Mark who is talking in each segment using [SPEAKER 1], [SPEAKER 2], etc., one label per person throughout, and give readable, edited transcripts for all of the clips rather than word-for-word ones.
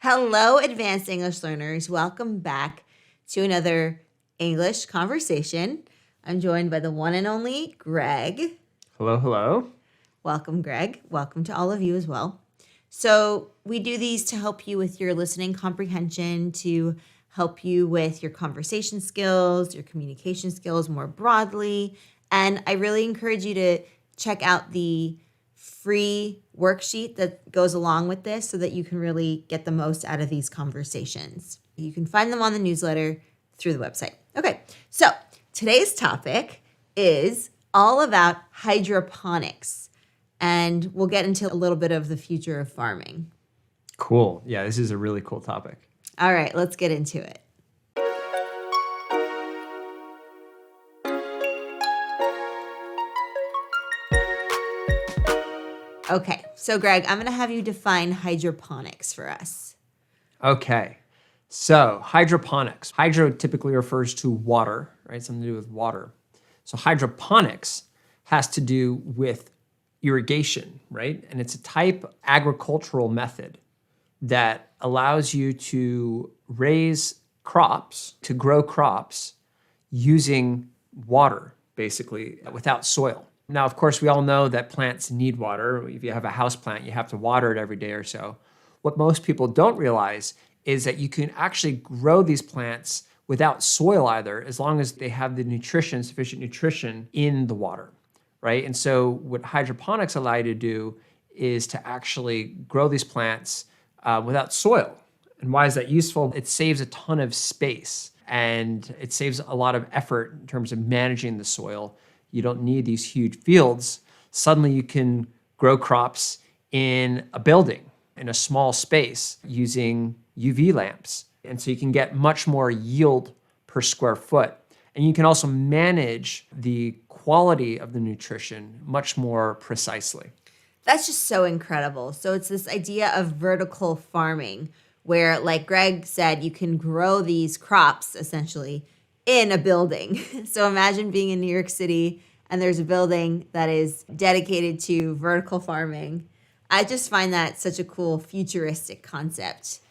[SPEAKER 1] Hello, advanced English learners. Welcome back to another English conversation. I'm joined by the one and only Greg.
[SPEAKER 2] Hello, hello.
[SPEAKER 1] Welcome, Greg. Welcome to all of you as well. So we do these to help you with your listening comprehension, to help you with your conversation skills, your communication skills more broadly. And I really encourage you to check out the free worksheet that goes along with this so that you can really get the most out of these conversations. You can find them on the newsletter through the website. Okay, so today's topic is all about hydroponics, and we'll get into a little bit of the future of farming.
[SPEAKER 2] Cool. Yeah, this is a really cool topic.
[SPEAKER 1] All right, let's get into it. Okay, so Greg, I'm going to have you define hydroponics for us.
[SPEAKER 2] Okay, so hydroponics. Hydro typically refers to water, right? Something to do with water. So hydroponics has to do with irrigation, right? And it's a type of agricultural method that allows you to raise crops, to grow crops using water, basically, without soil. Now, of course, we all know that plants need water. If you have a house plant, you have to water it every day or so. What most people don't realize is that you can actually grow these plants without soil either, as long as they have the nutrition, sufficient nutrition in the water, right? And so what hydroponics allow you to do is to actually grow these plants without soil. And why is that useful? It saves a ton of space and it saves a lot of effort in terms of managing the soil. You don't need these huge fields. Suddenly you can grow crops in a building, in a small space, using UV lamps. And so you can get much more yield per square foot. And you can also manage the quality of the nutrition much more precisely.
[SPEAKER 1] That's just so incredible. So it's this idea of vertical farming where, like Greg said, you can grow these crops essentially in a building. So imagine being in New York City and there's a building that is dedicated to vertical farming. I just find that such a cool futuristic concept.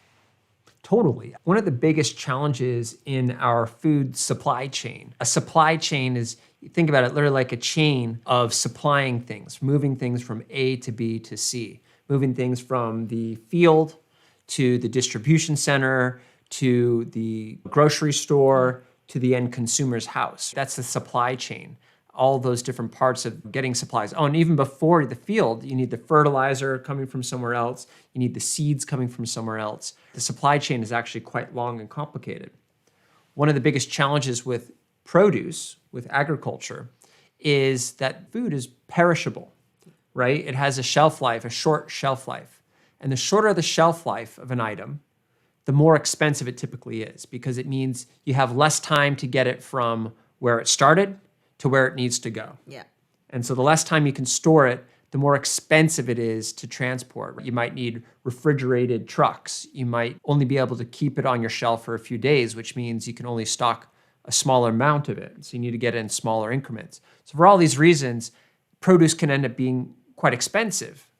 [SPEAKER 2] Totally. One of the biggest challenges in our food supply chain, a supply chain is, think about it literally like a chain of supplying things, moving things from A to B to C, moving things from the field to the distribution center, to the grocery store, to the end consumer's house. That's the supply chain. All those different parts of getting supplies. Oh, and even before the field, you need the fertilizer coming from somewhere else. You need the seeds coming from somewhere else. The supply chain is actually quite long and complicated. One of the biggest challenges with produce, with agriculture, is that food is perishable, right? It has a shelf life, a short shelf life. And the shorter the shelf life of an item, the more expensive it typically is, because it means you have less time to get it from where it started to where it needs to go.
[SPEAKER 1] Yeah.
[SPEAKER 2] And so the less time you can store it, the more expensive it is to transport. You might need refrigerated trucks. You might only be able to keep it on your shelf for a few days, which means you can only stock a smaller amount of it. So you need to get it in smaller increments. So for all these reasons, produce can end up being quite expensive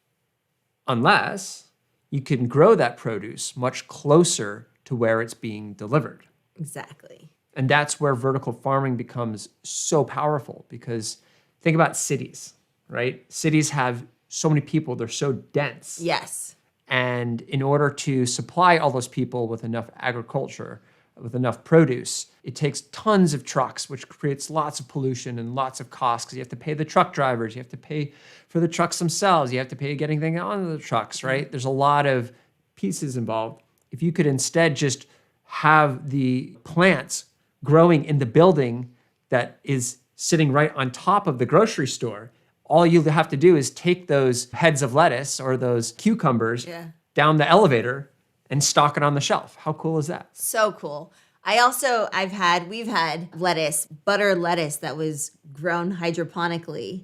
[SPEAKER 2] unless you can grow that produce much closer to where it's being delivered.
[SPEAKER 1] Exactly.
[SPEAKER 2] And that's where vertical farming becomes so powerful, because think about cities, right? Cities have so many people, they're so dense.
[SPEAKER 1] Yes.
[SPEAKER 2] And in order to supply all those people with enough agriculture, with enough produce, it takes tons of trucks, which creates lots of pollution and lots of costs, because you have to pay the truck drivers, you have to pay for the trucks themselves, you have to pay getting things on the trucks, right? There's a lot of pieces involved. If you could instead just have the plants growing in the building that is sitting right on top of the grocery store, all you have to do is take those heads of lettuce or those cucumbers down the elevator and stock it on the shelf. How cool is that?
[SPEAKER 1] So cool. We've had lettuce, butter lettuce that was grown hydroponically,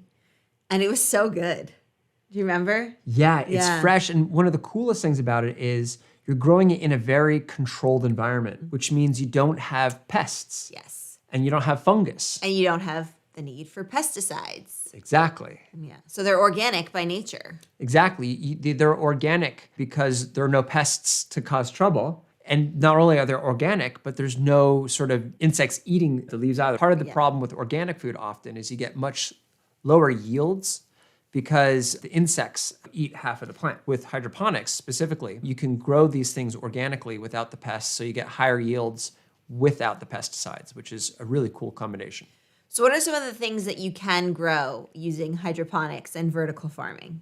[SPEAKER 1] and it was so good. Do you remember?
[SPEAKER 2] Yeah, it's fresh. And one of the coolest things about it is you're growing it in a very controlled environment, which means you don't have pests.
[SPEAKER 1] Yes.
[SPEAKER 2] And you don't have fungus.
[SPEAKER 1] And you don't have the need for pesticides.
[SPEAKER 2] Exactly.
[SPEAKER 1] Yeah. So they're organic by nature.
[SPEAKER 2] Exactly. They're organic because there are no pests to cause trouble. And not only are they organic, but there's no sort of insects eating the leaves either. Part of the problem with organic food often is you get much lower yields because the insects eat half of the plant. With hydroponics specifically, you can grow these things organically without the pests, so you get higher yields without the pesticides, which is a really cool combination.
[SPEAKER 1] So what are some of the things that you can grow using hydroponics and vertical farming?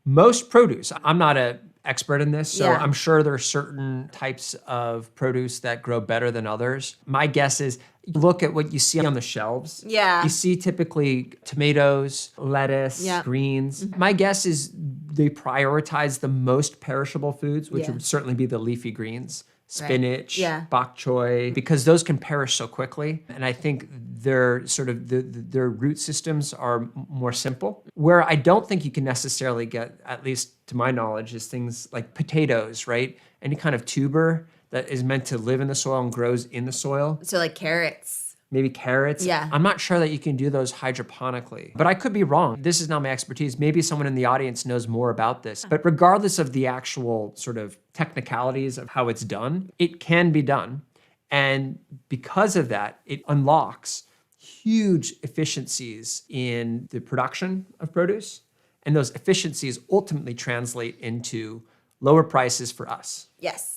[SPEAKER 2] Most produce, I'm not an expert in this, so
[SPEAKER 1] Yeah.
[SPEAKER 2] I'm sure there are certain types of produce that grow better than others. My guess is look at what you see on the shelves.
[SPEAKER 1] Yeah.
[SPEAKER 2] You see typically tomatoes, lettuce,
[SPEAKER 1] Yeah.
[SPEAKER 2] greens. My guess is they prioritize the most perishable foods, which
[SPEAKER 1] Yeah.
[SPEAKER 2] would certainly be the leafy greens. Spinach,
[SPEAKER 1] Yeah.
[SPEAKER 2] bok choy, because those can perish so quickly. And I think their sort of their root systems are more simple. Where I don't think you can necessarily get, at least to my knowledge, is things like potatoes, right? Any kind of tuber that is meant to live in the soil and grows in the soil.
[SPEAKER 1] So like carrots.
[SPEAKER 2] Maybe carrots.
[SPEAKER 1] Yeah.
[SPEAKER 2] I'm not sure that you can do those hydroponically, but I could be wrong. This is not my expertise. Maybe someone in the audience knows more about this. But regardless of the actual sort of technicalities of how it's done, it can be done. And because of that, it unlocks huge efficiencies in the production of produce. And those efficiencies ultimately translate into lower prices for us.
[SPEAKER 1] Yes.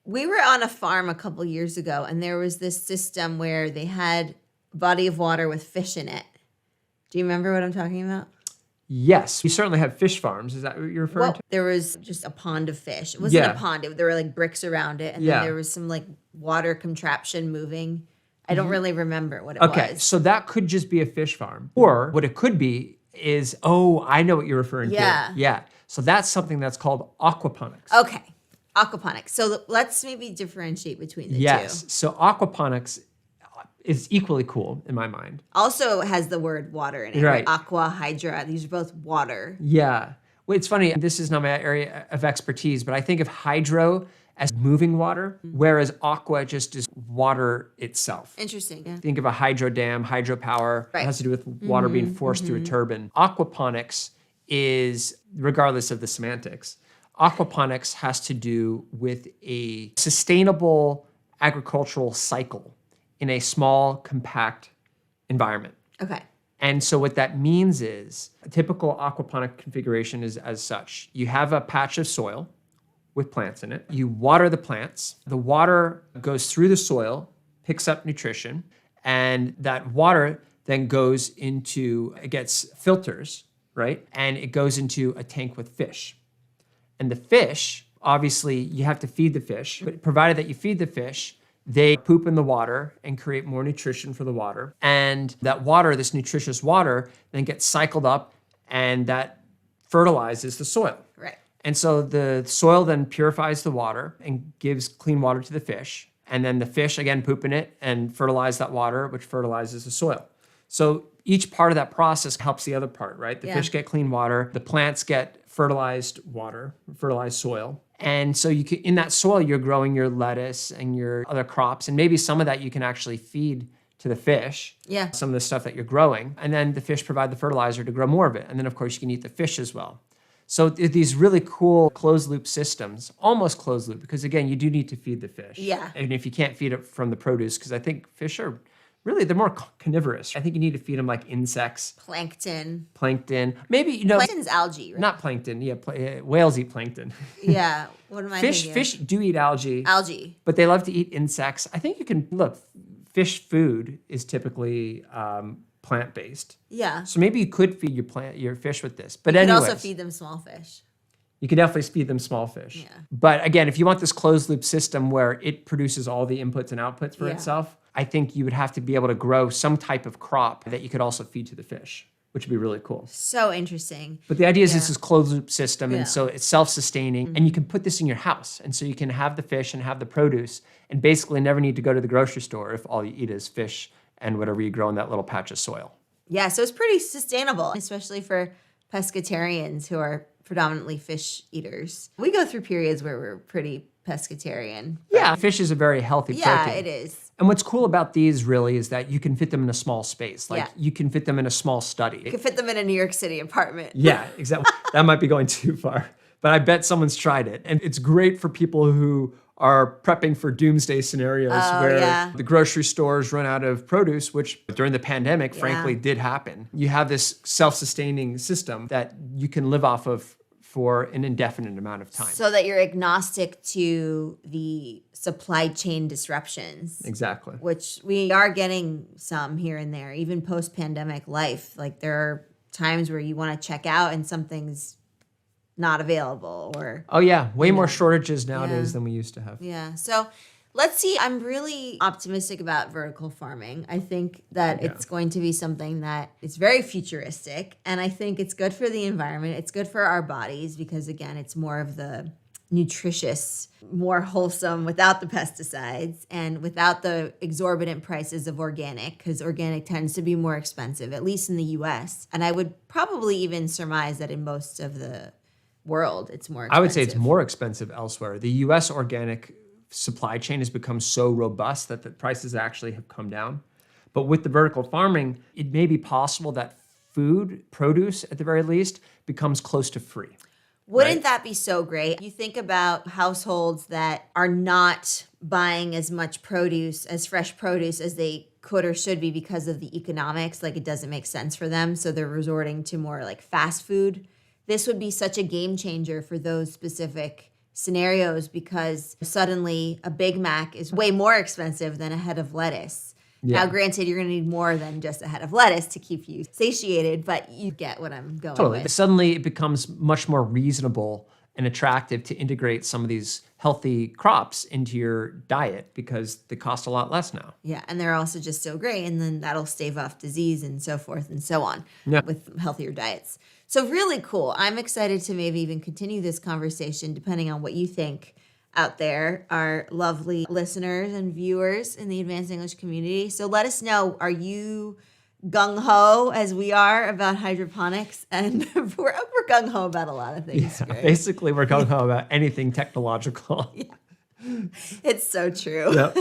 [SPEAKER 1] We were on a farm a couple years ago, and there was this system where they had a body of water with fish in it. Do you remember what I'm talking about?
[SPEAKER 2] Yes, we certainly have fish farms. Is that what you're referring to?
[SPEAKER 1] There was just a pond of fish. It wasn't
[SPEAKER 2] Yeah.
[SPEAKER 1] a pond. There were like bricks around it, and
[SPEAKER 2] Yeah.
[SPEAKER 1] then there was some like water contraption moving. I don't really remember what it
[SPEAKER 2] Okay,
[SPEAKER 1] was.
[SPEAKER 2] so that could just be a fish farm. Or what it could be is, I know what you're referring
[SPEAKER 1] Yeah.
[SPEAKER 2] to. Yeah. So that's something that's called aquaponics.
[SPEAKER 1] Okay, aquaponics. So let's maybe differentiate between the
[SPEAKER 2] Yes.
[SPEAKER 1] two.
[SPEAKER 2] So aquaponics is equally cool in my mind.
[SPEAKER 1] Also has the word water in it.
[SPEAKER 2] Right.
[SPEAKER 1] Aqua, hydra. These are both water.
[SPEAKER 2] Yeah. Well, it's funny, this is not my area of expertise, but I think of hydro as moving water, whereas aqua just is water itself.
[SPEAKER 1] Interesting. Yeah.
[SPEAKER 2] Think of a hydro dam, hydropower.
[SPEAKER 1] Right.
[SPEAKER 2] It has to do with water being forced through a turbine. Aquaponics is, regardless of the semantics, aquaponics has to do with a sustainable agricultural cycle in a small, compact environment.
[SPEAKER 1] Okay.
[SPEAKER 2] And so what that means is a typical aquaponic configuration is as such. You have a patch of soil with plants in it. You water the plants. The water goes through the soil, picks up nutrition, and that water then goes into, it gets filters, right? And it goes into a tank with fish. And the fish, obviously, you have to feed the fish, but provided that you feed the fish, they poop in the water and create more nutrition for the water. And that water, this nutritious water, then gets cycled up and that fertilizes the soil.
[SPEAKER 1] Right.
[SPEAKER 2] And so the soil then purifies the water and gives clean water to the fish. And then the fish, again, poop in it and fertilize that water, which fertilizes the soil. So each part of that process helps the other part, right? The fish get clean water, the plants get fertilized water, fertilized soil. And so you can, in that soil, you're growing your lettuce and your other crops. And maybe some of that you can actually feed to the fish.
[SPEAKER 1] Yeah.
[SPEAKER 2] Some of the stuff that you're growing. And then the fish provide the fertilizer to grow more of it. And then, of course, you can eat the fish as well. So these really cool closed loop systems, almost closed loop, because again, you do need to feed the fish.
[SPEAKER 1] Yeah.
[SPEAKER 2] And if you can't feed it from the produce, because I think fish are really, they're more carnivorous. I think you need to feed them like insects,
[SPEAKER 1] Plankton.
[SPEAKER 2] plankton, maybe,
[SPEAKER 1] Plankton's algae, right?
[SPEAKER 2] not plankton. Yeah, whales eat plankton.
[SPEAKER 1] Yeah. What am I thinking?
[SPEAKER 2] Fish do eat algae,
[SPEAKER 1] Algae.
[SPEAKER 2] but they love to eat insects. I think you can, look, fish food is typically plant-based.
[SPEAKER 1] Yeah.
[SPEAKER 2] So maybe you could feed your fish with this. But
[SPEAKER 1] You can
[SPEAKER 2] anyways,
[SPEAKER 1] also feed them small fish.
[SPEAKER 2] you can definitely feed them small fish.
[SPEAKER 1] Yeah.
[SPEAKER 2] But again, if you want this closed loop system where it produces all the inputs and outputs for
[SPEAKER 1] Yeah.
[SPEAKER 2] itself, I think you would have to be able to grow some type of crop that you could also feed to the fish, which would be really cool.
[SPEAKER 1] So interesting.
[SPEAKER 2] But the idea is this is closed loop system,
[SPEAKER 1] Yeah.
[SPEAKER 2] and so it's self-sustaining, and you can put this in your house, and so you can have the fish and have the produce, and basically never need to go to the grocery store if all you eat is fish and whatever you grow in that little patch of soil.
[SPEAKER 1] Yeah, so it's pretty sustainable, especially for pescatarians who are predominantly fish eaters. We go through periods where we're pretty pescatarian.
[SPEAKER 2] Yeah, fish is a very healthy
[SPEAKER 1] Yeah,
[SPEAKER 2] protein.
[SPEAKER 1] it is.
[SPEAKER 2] And what's cool about these really is that you can fit them in a small space. Like you can fit them in a small study.
[SPEAKER 1] You can fit them in a New York City apartment.
[SPEAKER 2] Yeah, exactly. That might be going too far, but I bet someone's tried it. And it's great for people who are prepping for doomsday scenarios where the grocery stores run out of produce, which during the pandemic, frankly, did happen. You have this self-sustaining system that you can live off of for an indefinite amount of time.
[SPEAKER 1] So that you're agnostic to the supply chain disruptions.
[SPEAKER 2] Exactly.
[SPEAKER 1] Which we are getting some here and there, even post-pandemic life. Like there are times where you want to check out and something's not available or
[SPEAKER 2] way more shortages nowadays than we used to have.
[SPEAKER 1] Yeah. So let's see. I'm really optimistic about vertical farming. I think that it's going to be something that is very futuristic, and I think it's good for the environment. It's good for our bodies because again, it's more of the nutritious, more wholesome without the pesticides and without the exorbitant prices of organic, because organic tends to be more expensive, at least in the US. And I would probably even surmise that in most of the world, it's more expensive.
[SPEAKER 2] I would say it's more expensive elsewhere. The US organic supply chain has become so robust that the prices actually have come down. But with the vertical farming, it may be possible that food, produce at the very least, becomes close to free.
[SPEAKER 1] Wouldn't that be so great? You think about households that are not buying as much produce, as fresh produce as they could or should be because of the economics, like it doesn't make sense for them. So they're resorting to more like fast food. This would be such a game changer for those specific scenarios because suddenly a Big Mac is way more expensive than a head of lettuce. Now, granted, you're going to need more than just a head of lettuce to keep you satiated, but you get what I'm going with.
[SPEAKER 2] Suddenly it becomes much more reasonable and attractive to integrate some of these healthy crops into your diet because they cost a lot less now.
[SPEAKER 1] Yeah, and they're also just so great, and then that'll stave off disease and so forth and so on with healthier diets. So really cool. I'm excited to maybe even continue this conversation depending on what you think out there, our lovely listeners and viewers in the advanced English community. So let us know, are you gung-ho as we are about hydroponics? And we're gung-ho about a lot of things.
[SPEAKER 2] Yeah, basically, we're gung-ho about anything technological.
[SPEAKER 1] It's so true. Yep.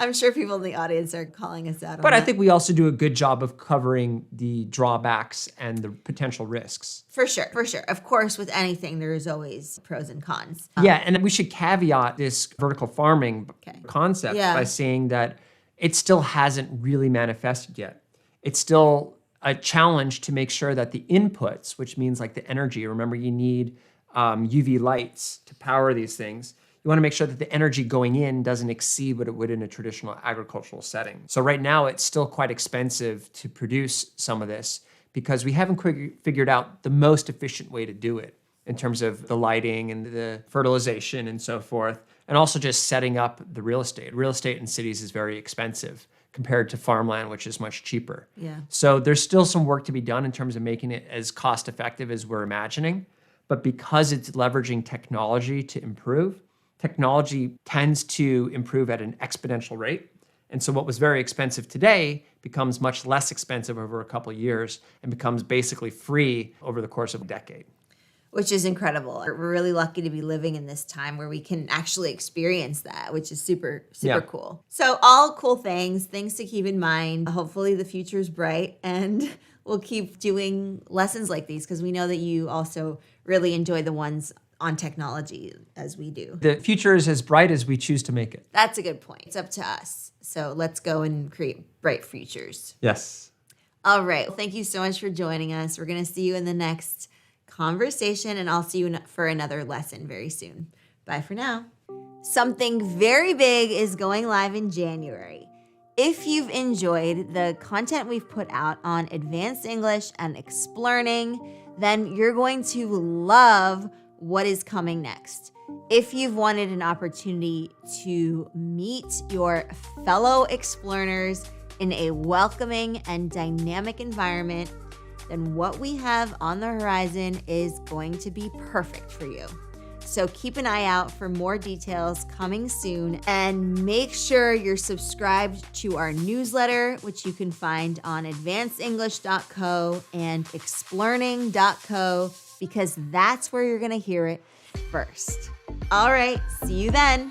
[SPEAKER 1] I'm sure people in the audience are calling us out on
[SPEAKER 2] But I
[SPEAKER 1] that.
[SPEAKER 2] think we also do a good job of covering the drawbacks and the potential risks.
[SPEAKER 1] For sure, for sure. Of course, with anything, there is always pros and cons.
[SPEAKER 2] And we should caveat this vertical farming concept by saying that it still hasn't really manifested yet. It's still a challenge to make sure that the inputs, which means like the energy, remember you need UV lights to power these things. You want to make sure that the energy going in doesn't exceed what it would in a traditional agricultural setting. So right now, it's still quite expensive to produce some of this because we haven't figured out the most efficient way to do it in terms of the lighting and the fertilization and so forth, and also just setting up the real estate. Real estate in cities is very expensive compared to farmland, which is much cheaper. So there's still some work to be done in terms of making it as cost effective as we're imagining. But because it's leveraging technology to improve, technology tends to improve at an exponential rate. And so what was very expensive today becomes much less expensive over a couple of years and becomes basically free over the course of a decade.
[SPEAKER 1] Which is incredible. We're really lucky to be living in this time where we can actually experience that, which is super cool. So all cool things to keep in mind. Hopefully the future is bright and we'll keep doing lessons like these because we know that you also really enjoy the ones on technology as we do.
[SPEAKER 2] The future is as bright as we choose to make it.
[SPEAKER 1] That's a good point. It's up to us. So let's go and create bright futures.
[SPEAKER 2] Yes.
[SPEAKER 1] All right. Well, thank you so much for joining us. We're going to see you in the next conversation, and I'll see you for another lesson very soon. Bye for now. Something very big is going live in January. If you've enjoyed the content we've put out on advanced English and Explearning, then you're going to love what is coming next. If you've wanted an opportunity to meet your fellow Explearners in a welcoming and dynamic environment, then what we have on the horizon is going to be perfect for you. So keep an eye out for more details coming soon, and make sure you're subscribed to our newsletter, which you can find on advancedenglish.co and explearning.co, because that's where you're going to hear it first. All right, see you then.